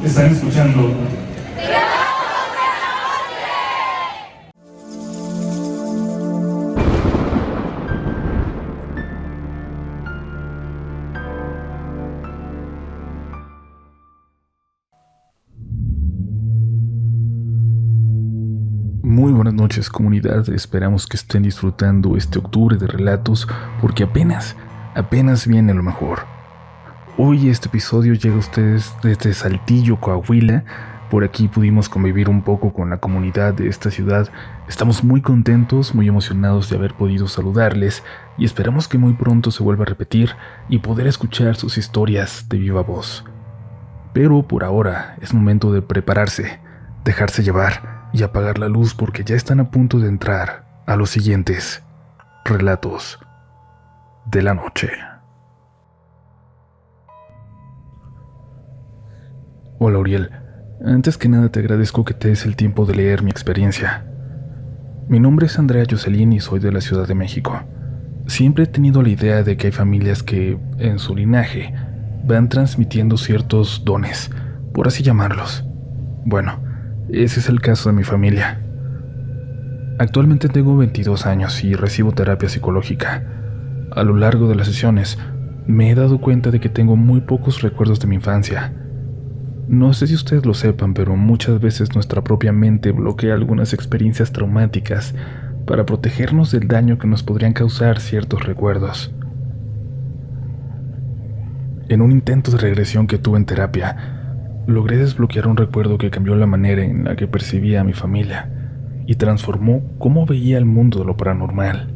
Están escuchando. Muy buenas noches, comunidad. Esperamos que estén disfrutando este octubre de relatos porque apenas viene lo mejor. Hoy este episodio llega a ustedes desde Saltillo, Coahuila. Por aquí pudimos convivir un poco con la comunidad de esta ciudad. Estamos muy contentos, muy emocionados de haber podido saludarles y esperamos que muy pronto se vuelva a repetir y poder escuchar sus historias de viva voz. Pero por ahora es momento de prepararse, dejarse llevar y apagar la luz porque ya están a punto de entrar a los siguientes relatos de la noche. Hola Uriel, antes que nada te agradezco que te des el tiempo de leer mi experiencia. Mi nombre es Andrea Jocelyn y soy de la Ciudad de México. Siempre he tenido la idea de que hay familias que, en su linaje, van transmitiendo ciertos dones, por así llamarlos. Bueno, ese es el caso de mi familia. Actualmente tengo 22 años y recibo terapia psicológica. A lo largo de las sesiones, me he dado cuenta de que tengo muy pocos recuerdos de mi infancia. No sé si ustedes lo sepan, pero muchas veces nuestra propia mente bloquea algunas experiencias traumáticas para protegernos del daño que nos podrían causar ciertos recuerdos. En un intento de regresión que tuve en terapia, logré desbloquear un recuerdo que cambió la manera en la que percibía a mi familia y transformó cómo veía el mundo de lo paranormal.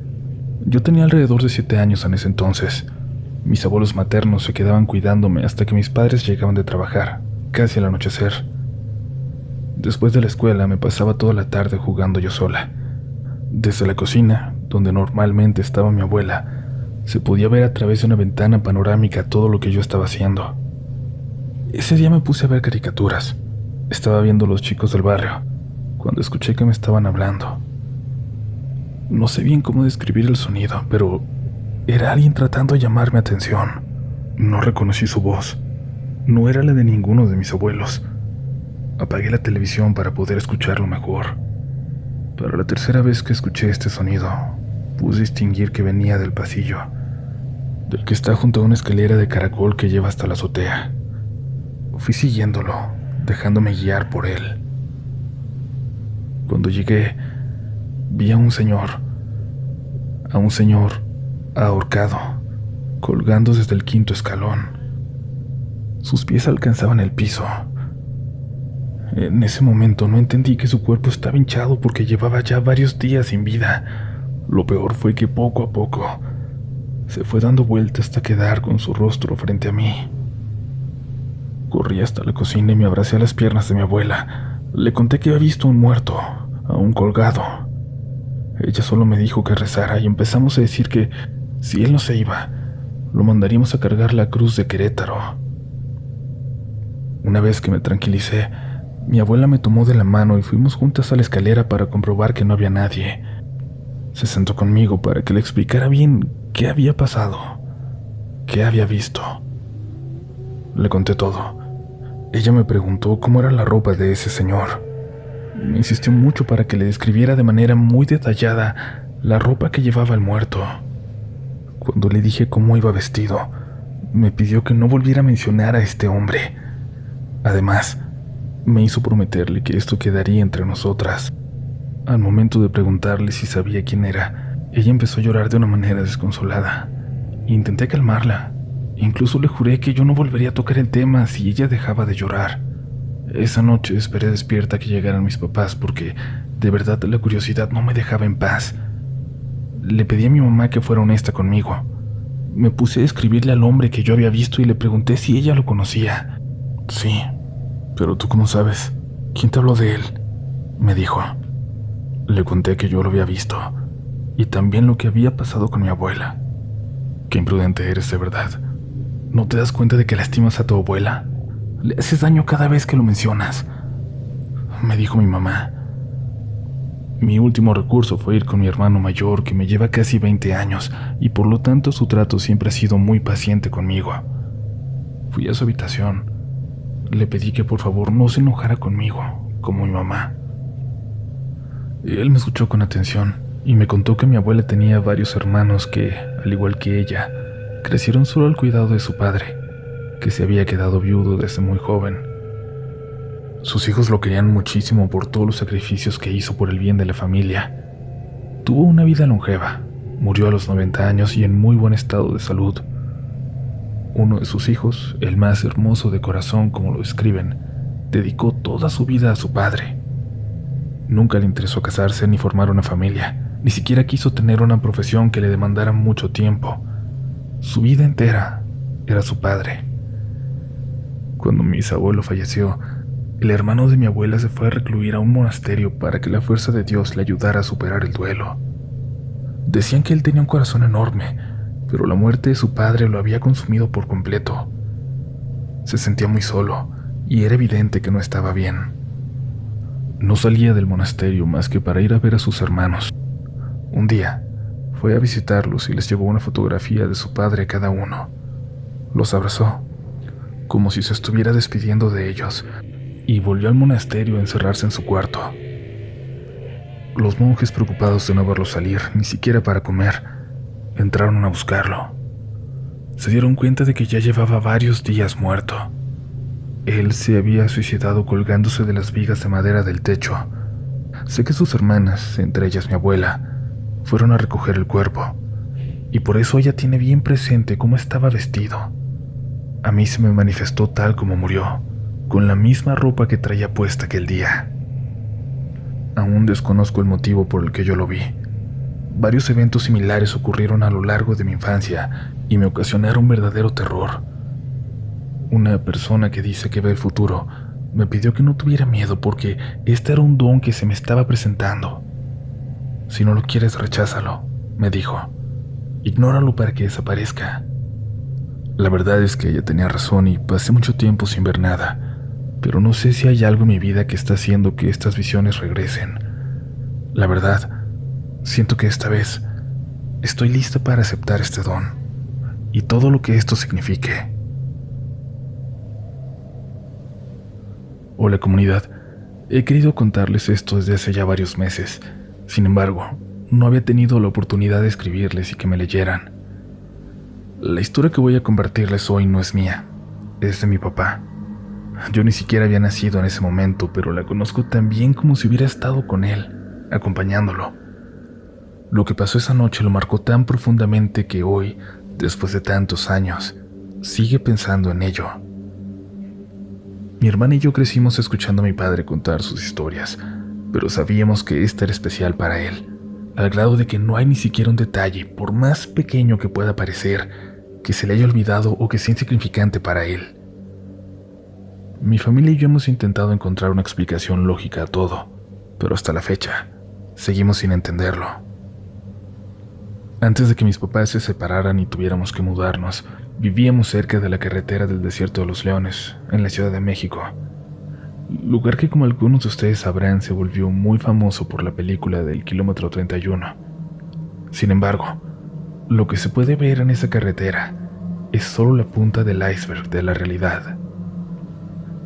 Yo tenía alrededor de 7 años en ese entonces. Mis abuelos maternos se quedaban cuidándome hasta que mis padres llegaban de trabajar, casi al anochecer. Después de la escuela me pasaba toda la tarde jugando yo sola. Desde la cocina, donde normalmente estaba mi abuela, se podía ver a través de una ventana panorámica todo lo que yo estaba haciendo. Ese día me puse a ver caricaturas. Estaba viendo Los Chicos del Barrio, cuando escuché que me estaban hablando. No sé bien cómo describir el sonido, pero era alguien tratando de llamar mi atención. No reconocí su voz. No era la de ninguno de mis abuelos. Apagué la televisión para poder escucharlo mejor. Para la tercera vez que escuché este sonido, pude distinguir que venía del pasillo, del que está junto a una escalera de caracol que lleva hasta la azotea. Fui siguiéndolo, dejándome guiar por él. Cuando llegué, vi a un señor ahorcado, colgando desde el 5.º escalón. Sus pies alcanzaban el piso. En ese momento no entendí que su cuerpo estaba hinchado porque llevaba ya varios días sin vida. Lo peor fue que poco a poco se fue dando vueltas hasta quedar con su rostro frente a mí. Corrí hasta la cocina y me abracé a las piernas de mi abuela. Le conté que había visto un muerto, aún colgado. Ella solo me dijo que rezara y empezamos a decir que, si él no se iba, lo mandaríamos a cargar la cruz de Querétaro. Una vez que me tranquilicé, mi abuela me tomó de la mano y fuimos juntas a la escalera para comprobar que no había nadie. Se sentó conmigo para que le explicara bien qué había pasado, qué había visto. Le conté todo. Ella me preguntó cómo era la ropa de ese señor. Me insistió mucho para que le describiera de manera muy detallada la ropa que llevaba el muerto. Cuando le dije cómo iba vestido, me pidió que no volviera a mencionar a este hombre. Además, me hizo prometerle que esto quedaría entre nosotras. Al momento de preguntarle si sabía quién era, ella empezó a llorar de una manera desconsolada. Intenté calmarla. Incluso le juré que yo no volvería a tocar el tema si ella dejaba de llorar. Esa noche esperé despierta que llegaran mis papás porque, de verdad, la curiosidad no me dejaba en paz. Le pedí a mi mamá que fuera honesta conmigo. Me puse a escribirle al hombre que yo había visto y le pregunté si ella lo conocía. Sí, pero ¿tú cómo sabes? ¿Quién te habló de él?, me dijo. Le conté que yo lo había visto y también lo que había pasado con mi abuela. Qué imprudente eres, de verdad. ¿No te das cuenta de que lastimas a tu abuela? Le haces daño cada vez que lo mencionas, me dijo mi mamá. Mi último recurso fue ir con mi hermano mayor, que me lleva casi 20 años, y por lo tanto su trato siempre ha sido muy paciente conmigo. Fui a su habitación. le pedí que por favor no se enojara conmigo, como mi mamá. Él me escuchó con atención y me contó que mi abuela tenía varios hermanos que, al igual que ella, crecieron solo al cuidado de su padre, que se había quedado viudo desde muy joven. Sus hijos lo querían muchísimo por todos los sacrificios que hizo por el bien de la familia. Tuvo una vida longeva, murió a los 90 años y en muy buen estado de salud. Uno de sus hijos, el más hermoso de corazón como lo describen, dedicó toda su vida a su padre. Nunca le interesó casarse ni formar una familia, ni siquiera quiso tener una profesión que le demandara mucho tiempo. Su vida entera era su padre. Cuando mi bisabuelo falleció, el hermano de mi abuela se fue a recluir a un monasterio para que la fuerza de Dios le ayudara a superar el duelo. Decían que él tenía un corazón enorme, pero la muerte de su padre lo había consumido por completo. Se sentía muy solo y era evidente que no estaba bien. No salía del monasterio más que para ir a ver a sus hermanos. Un día, fue a visitarlos y les llevó una fotografía de su padre a cada uno. Los abrazó, como si se estuviera despidiendo de ellos, y volvió al monasterio a encerrarse en su cuarto. Los monjes, preocupados de no verlo salir, ni siquiera para comer, entraron a buscarlo. Se dieron cuenta de que ya llevaba varios días muerto. Él se había suicidado colgándose de las vigas de madera del techo. Sé que sus hermanas, entre ellas mi abuela, fueron a recoger el cuerpo, y por eso ella tiene bien presente cómo estaba vestido. A mí se me manifestó tal como murió, con la misma ropa que traía puesta aquel día. Aún desconozco el motivo por el que yo lo vi. Varios eventos similares ocurrieron a lo largo de mi infancia y me ocasionaron verdadero terror. Una persona que dice que ve el futuro me pidió que no tuviera miedo porque este era un don que se me estaba presentando. Si no lo quieres, recházalo, me dijo. Ignóralo para que desaparezca. La verdad es que ella tenía razón y pasé mucho tiempo sin ver nada, pero no sé si hay algo en mi vida que está haciendo que estas visiones regresen. La verdad, siento que esta vez estoy lista para aceptar este don y todo lo que esto signifique. Hola comunidad, he querido contarles esto desde hace ya varios meses. Sin embargo, no había tenido la oportunidad de escribirles y que me leyeran. La historia que voy a compartirles hoy no es mía, es de mi papá. Yo ni siquiera había nacido en ese momento, pero la conozco tan bien como si hubiera estado con él, acompañándolo. Lo que pasó esa noche lo marcó tan profundamente que hoy, después de tantos años, sigue pensando en ello. Mi hermana y yo crecimos escuchando a mi padre contar sus historias, pero sabíamos que esta era especial para él, al grado de que no hay ni siquiera un detalle, por más pequeño que pueda parecer, que se le haya olvidado o que sea insignificante para él. Mi familia y yo hemos intentado encontrar una explicación lógica a todo, pero hasta la fecha, seguimos sin entenderlo. Antes de que mis papás se separaran y tuviéramos que mudarnos, vivíamos cerca de la carretera del Desierto de los Leones, en la Ciudad de México. Lugar que, como algunos de ustedes sabrán, se volvió muy famoso por la película del Kilómetro 31. Sin embargo, lo que se puede ver en esa carretera es solo la punta del iceberg de la realidad.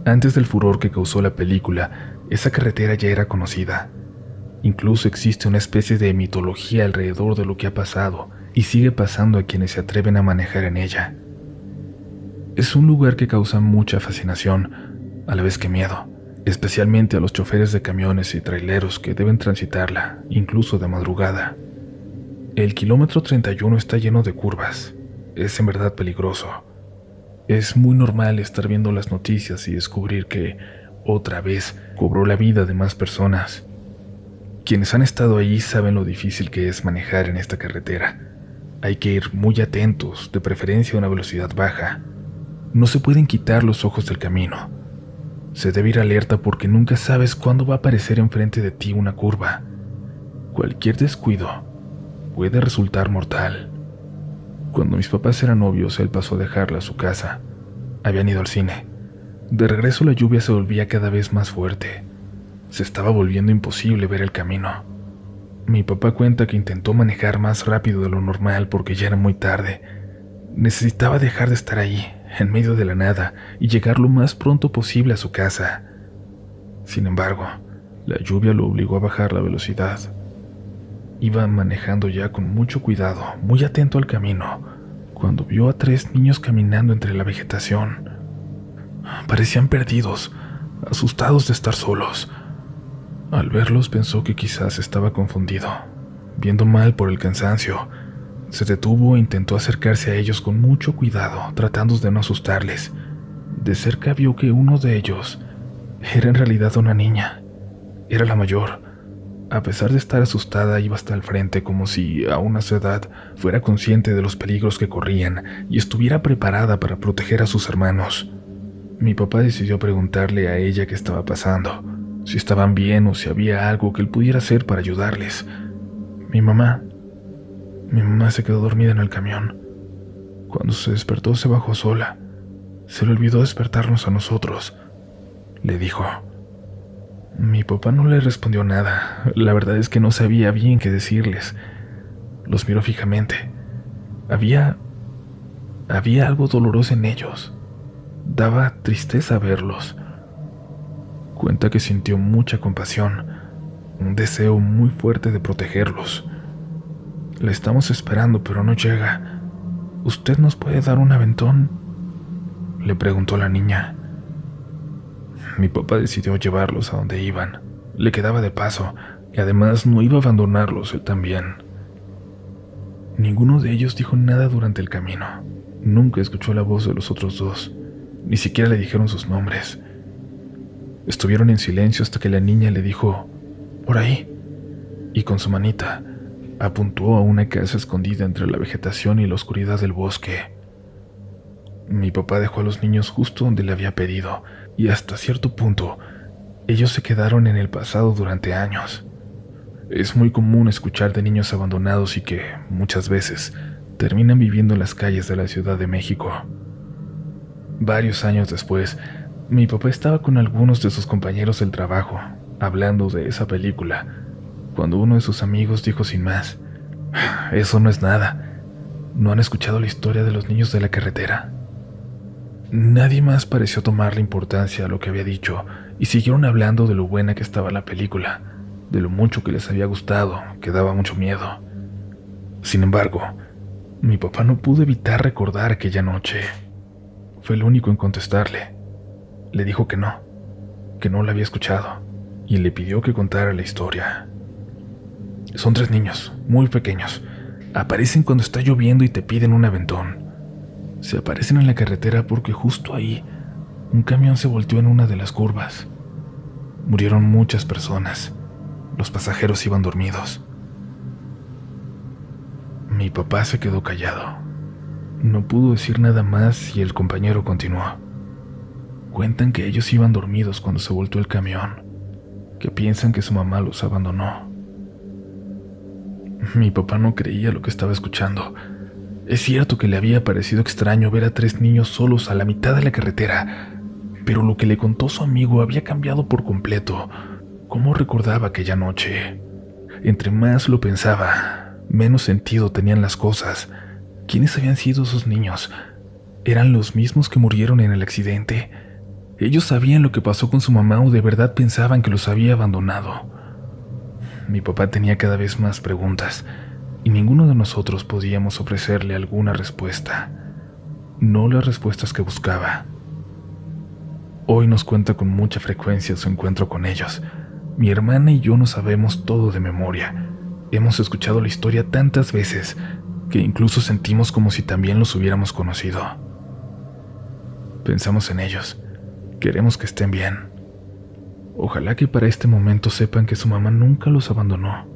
Antes del furor que causó la película, esa carretera ya era conocida. Incluso existe una especie de mitología alrededor de lo que ha pasado y sigue pasando a quienes se atreven a manejar en ella. Es un lugar que causa mucha fascinación, a la vez que miedo, especialmente a los choferes de camiones y traileros que deben transitarla, incluso de madrugada. El Kilómetro 31 está lleno de curvas. Es en verdad peligroso. Es muy normal estar viendo las noticias y descubrir que, otra vez, cobró la vida de más personas. Quienes han estado allí saben lo difícil que es manejar en esta carretera. Hay que ir muy atentos, de preferencia a una velocidad baja. No se pueden quitar los ojos del camino. Se debe ir alerta porque nunca sabes cuándo va a aparecer enfrente de ti una curva. Cualquier descuido puede resultar mortal. Cuando mis papás eran novios, él pasó a dejarla a su casa. Habían ido al cine. De regreso la lluvia se volvía cada vez más fuerte. Se estaba volviendo imposible ver el camino. Mi papá cuenta que intentó manejar más rápido de lo normal porque ya era muy tarde. Necesitaba dejar de estar ahí, en medio de la nada, y llegar lo más pronto posible a su casa. Sin embargo, la lluvia lo obligó a bajar la velocidad. Iba manejando ya con mucho cuidado, muy atento al camino, cuando vio a 3 niños caminando entre la vegetación. Parecían perdidos, asustados de estar solos. Al verlos pensó que quizás estaba confundido, viendo mal por el cansancio. Se detuvo e intentó acercarse a ellos con mucho cuidado, tratando de no asustarles. De cerca vio que uno de ellos era en realidad una niña. Era la mayor. A pesar de estar asustada, iba hasta el frente como si, aún a su edad, fuera consciente de los peligros que corrían y estuviera preparada para proteger a sus hermanos. Mi papá decidió preguntarle a ella qué estaba pasando, si estaban bien o si había algo que él pudiera hacer para ayudarles. Mi mamá se quedó dormida en el camión. Cuando se despertó se bajó sola. Se le olvidó despertarnos a nosotros, le dijo. Mi papá no le respondió nada. La verdad es que no sabía bien qué decirles. Los miró fijamente. Había algo doloroso en ellos. Daba tristeza verlos. Cuenta que sintió mucha compasión, un deseo muy fuerte de protegerlos. Le estamos esperando, pero no llega. ¿Usted nos puede dar un aventón?, le preguntó la niña. Mi papá decidió llevarlos a donde iban. Le quedaba de paso, y además no iba a abandonarlos él también. Ninguno de ellos dijo nada durante el camino. Nunca escuchó la voz de los otros 2. Ni siquiera le dijeron sus nombres. Estuvieron en silencio hasta que la niña le dijo, «Por ahí», y con su manita apuntó a una casa escondida entre la vegetación y la oscuridad del bosque. Mi papá dejó a los niños justo donde le había pedido, y hasta cierto punto, ellos se quedaron en el pasado durante años. Es muy común escuchar de niños abandonados y que, muchas veces, terminan viviendo en las calles de la Ciudad de México. Varios años después, mi papá estaba con algunos de sus compañeros del trabajo, hablando de esa película, cuando uno de sus amigos dijo sin más, «Eso no es nada. ¿No han escuchado la historia de los niños de la carretera?». Nadie más pareció tomarle importancia a lo que había dicho y siguieron hablando de lo buena que estaba la película, de lo mucho que les había gustado, que daba mucho miedo. Sin embargo, mi papá no pudo evitar recordar aquella noche. Fue el único en contestarle. Le dijo que no la había escuchado, y le pidió que contara la historia. Son 3 niños, muy pequeños. Aparecen cuando está lloviendo y te piden un aventón. Se aparecen en la carretera porque justo ahí un camión se volteó en una de las curvas. Murieron muchas personas. Los pasajeros iban dormidos. Mi papá se quedó callado. No pudo decir nada más y el compañero continuó. Cuentan que ellos iban dormidos cuando se volteó el camión, que piensan que su mamá los abandonó. Mi papá no creía lo que estaba escuchando. Es cierto que le había parecido extraño ver a 3 niños solos a la mitad de la carretera, pero lo que le contó su amigo había cambiado por completo. ¿Cómo recordaba aquella noche? Entre más lo pensaba, menos sentido tenían las cosas. ¿Quiénes habían sido esos niños? ¿Eran los mismos que murieron en el accidente? ¿Ellos sabían lo que pasó con su mamá o de verdad pensaban que los había abandonado? Mi papá tenía cada vez más preguntas, y ninguno de nosotros podíamos ofrecerle alguna respuesta. No las respuestas que buscaba. Hoy nos cuenta con mucha frecuencia su encuentro con ellos. Mi hermana y yo no sabemos todo de memoria. Hemos escuchado la historia tantas veces que incluso sentimos como si también los hubiéramos conocido. Pensamos en ellos. Queremos que estén bien. Ojalá que para este momento sepan que su mamá nunca los abandonó,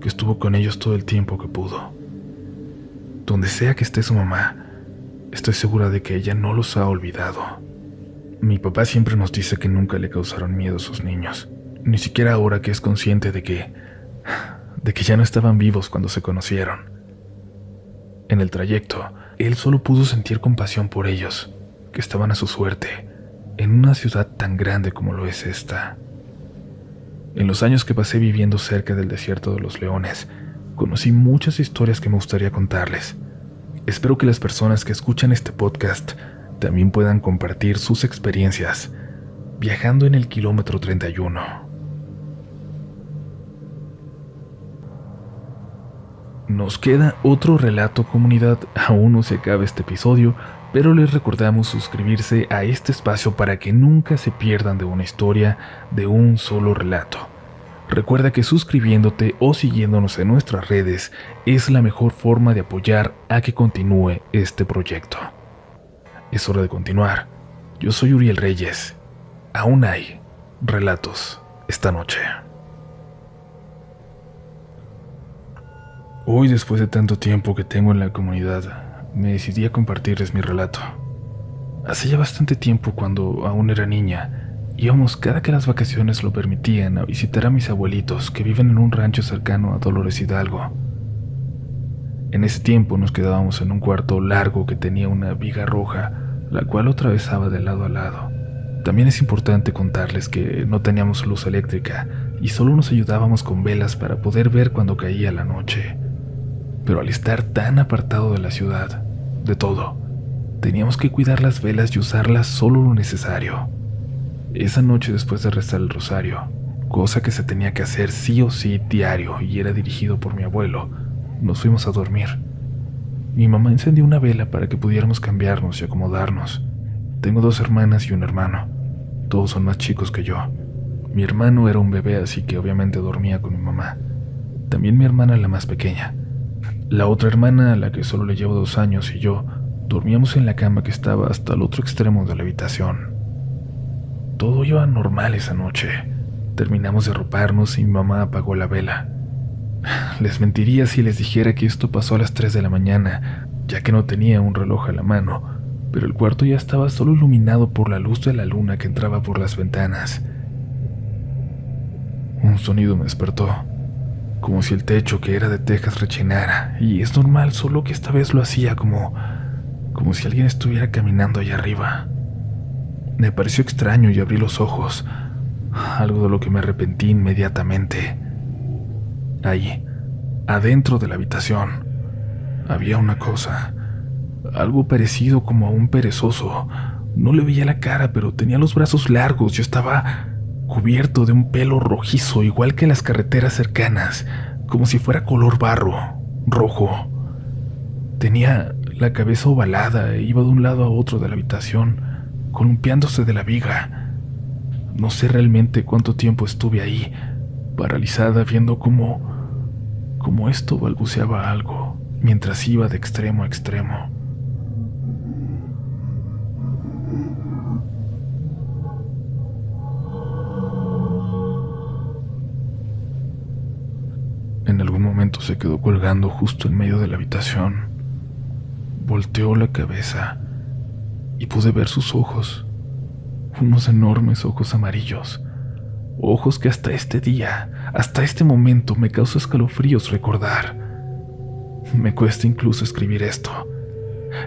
que estuvo con ellos todo el tiempo que pudo. Donde sea que esté su mamá, estoy segura de que ella no los ha olvidado. Mi papá siempre nos dice que nunca le causaron miedo a sus niños, ni siquiera ahora que es consciente de que ya no estaban vivos cuando se conocieron. En el trayecto, él solo pudo sentir compasión por ellos, que estaban a su suerte, en una ciudad tan grande como lo es esta. En los años que pasé viviendo cerca del desierto de los leones, conocí muchas historias que me gustaría contarles. Espero que las personas que escuchan este podcast también puedan compartir sus experiencias viajando en el kilómetro 31. Nos queda otro relato, comunidad. Aún no se acaba este episodio, pero les recordamos suscribirse a este espacio para que nunca se pierdan de una historia, de un solo relato. Recuerda que suscribiéndote o siguiéndonos en nuestras redes es la mejor forma de apoyar a que continúe este proyecto. Es hora de continuar. Yo soy Uriel Reyes. Aún hay relatos esta noche. Hoy, después de tanto tiempo que tengo en la comunidad, me decidí a compartirles mi relato. Hace ya bastante tiempo, cuando aún era niña, íbamos cada que las vacaciones lo permitían a visitar a mis abuelitos que viven en un rancho cercano a Dolores Hidalgo. En ese tiempo nos quedábamos en un cuarto largo que tenía una viga roja, la cual lo atravesaba de lado a lado. También es importante contarles que no teníamos luz eléctrica y solo nos ayudábamos con velas para poder ver cuando caía la noche. Pero al estar tan apartado de la ciudad, de todo, teníamos que cuidar las velas y usarlas solo lo necesario. Esa noche, después de rezar el rosario, cosa que se tenía que hacer sí o sí diario y era dirigido por mi abuelo, nos fuimos a dormir. Mi mamá encendió una vela para que pudiéramos cambiarnos y acomodarnos. Tengo 2 hermanas y un hermano. Todos son más chicos que yo. Mi hermano era un bebé, así que obviamente dormía con mi mamá. También mi hermana, la más pequeña. La otra hermana, a la que solo le llevo 2 años, y yo dormíamos en la cama que estaba hasta el otro extremo de la habitación. Todo iba normal esa noche. Terminamos de arroparnos y mi mamá apagó la vela. Les mentiría si les dijera que esto pasó a las 3 de la mañana, ya que no tenía un reloj a la mano, pero el cuarto ya estaba solo iluminado por la luz de la luna que entraba por las ventanas. Un sonido me despertó, como si el techo, que era de tejas, rechinara, y es normal, solo que esta vez lo hacía como si alguien estuviera caminando allá arriba. Me pareció extraño y abrí los ojos, algo de lo que me arrepentí inmediatamente. Ahí, adentro de la habitación, había una cosa, algo parecido como a un perezoso. No le veía la cara, pero tenía los brazos largos y estaba cubierto de un pelo rojizo, igual que las carreteras cercanas, como si fuera color barro, rojo. Tenía la cabeza ovalada e iba de un lado a otro de la habitación, columpiándose de la viga. No sé realmente cuánto tiempo estuve ahí, paralizada, viendo cómo esto balbuceaba algo, mientras iba de extremo a extremo. En algún momento se quedó colgando justo en medio de la habitación. Volteó la cabeza y pude ver sus ojos, unos enormes ojos amarillos, ojos que hasta este día, hasta este momento me causa escalofríos recordar. Me cuesta incluso escribir esto.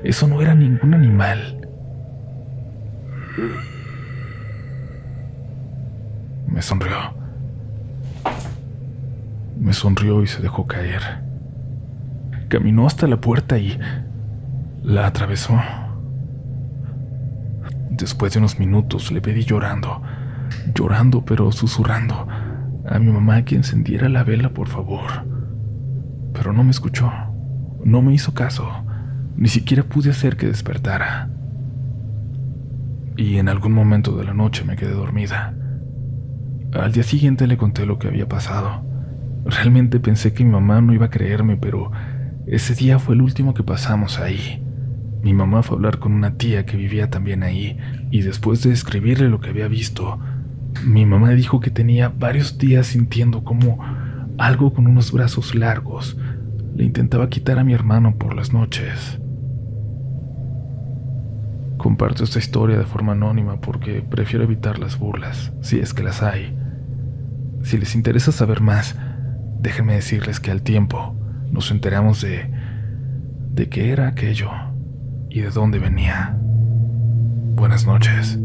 Eso no era ningún animal. Me sonrió. Me sonrió y se dejó caer. Caminó hasta la puerta y la atravesó. Después de unos minutos le pedí llorando, pero susurrando, a mi mamá que encendiera la vela, por favor. Pero no me escuchó, no me hizo caso, ni siquiera pude hacer que despertara. Y en algún momento de la noche me quedé dormida. Al día siguiente le conté lo que había pasado. Realmente pensé que mi mamá no iba a creerme, pero ese día fue el último que pasamos ahí. Mi mamá fue a hablar con una tía que vivía también ahí, y después de describirle lo que había visto, mi mamá dijo que tenía varios días sintiendo como algo con unos brazos largos le intentaba quitar a mi hermano por las noches. Comparto esta historia de forma anónima porque prefiero evitar las burlas, si es que las hay. Si les interesa saber más, déjenme decirles que al tiempo nos enteramos de qué era aquello y de dónde venía. Buenas noches.